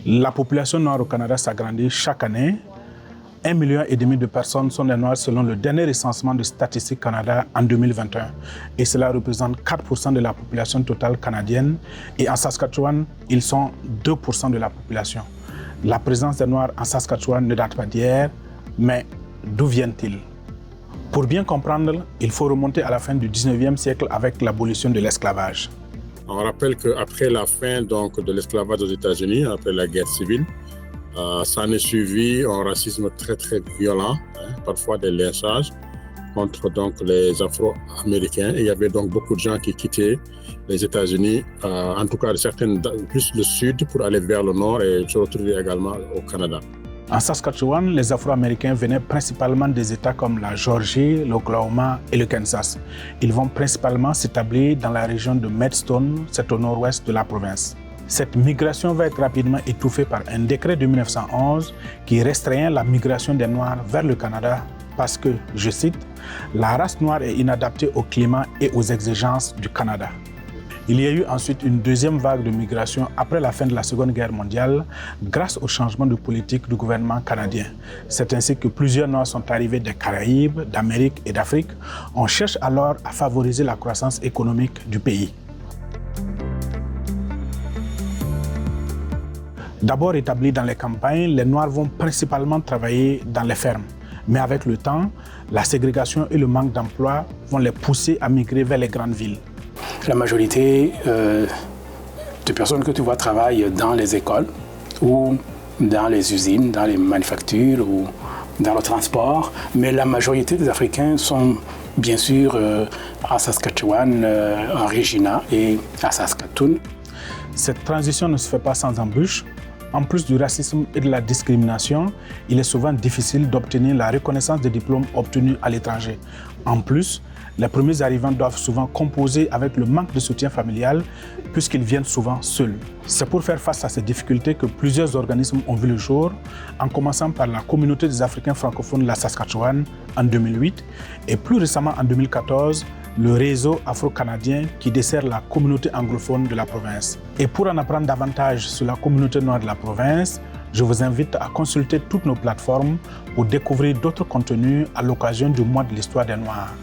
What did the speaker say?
La population noire au Canada s'agrandit chaque année. 1,5 million de personnes sont des Noirs selon le dernier recensement de Statistique Canada en 2021. Et cela représente 4% de la population totale canadienne. Et en Saskatchewan, ils sont 2% de la population. La présence des Noirs en Saskatchewan ne date pas d'hier, mais d'où viennent-ils? Pour bien comprendre, il faut remonter à la fin du 19e siècle avec l'abolition de l'esclavage. On rappelle qu'après la fin de l'esclavage aux États-Unis, après la guerre civile, ça en est suivi un racisme très très violent, parfois des lynchages contre les Afro-Américains. Et il y avait donc beaucoup de gens qui quittaient les États-Unis, en tout cas certaines plus le sud pour aller vers le nord et se retrouver également au Canada. En Saskatchewan, les Afro-Américains venaient principalement des États comme la Géorgie, l'Oklahoma et le Kansas. Ils vont principalement s'établir dans la région de Maidstone, c'est au nord-ouest de la province. Cette migration va être rapidement étouffée par un décret de 1911 qui restreint la migration des Noirs vers le Canada parce que, je cite, « la race noire est inadaptée au climat et aux exigences du Canada ». Il y a eu ensuite une deuxième vague de migration après la fin de la Seconde Guerre mondiale grâce au changement de politique du gouvernement canadien. C'est ainsi que plusieurs Noirs sont arrivés des Caraïbes, d'Amérique et d'Afrique. On cherche alors à favoriser la croissance économique du pays. D'abord établis dans les campagnes, les Noirs vont principalement travailler dans les fermes. Mais avec le temps, la ségrégation et le manque d'emploi vont les pousser à migrer vers les grandes villes. La majorité des personnes que tu vois travaillent dans les écoles ou dans les usines, dans les manufactures ou dans le transport. Mais la majorité des Africains sont bien sûr à Saskatchewan, en Regina et à Saskatoon. Cette transition ne se fait pas sans embûches. En plus du racisme et de la discrimination, il est souvent difficile d'obtenir la reconnaissance des diplômes obtenus à l'étranger. En plus, les premiers arrivants doivent souvent composer avec le manque de soutien familial puisqu'ils viennent souvent seuls. C'est pour faire face à ces difficultés que plusieurs organismes ont vu le jour, en commençant par la communauté des Africains francophones de la Saskatchewan en 2008 et plus récemment en 2014, le réseau afro-canadien qui dessert la communauté anglophone de la province. Et pour en apprendre davantage sur la communauté noire de la province, je vous invite à consulter toutes nos plateformes pour découvrir d'autres contenus à l'occasion du mois de l'histoire des Noirs.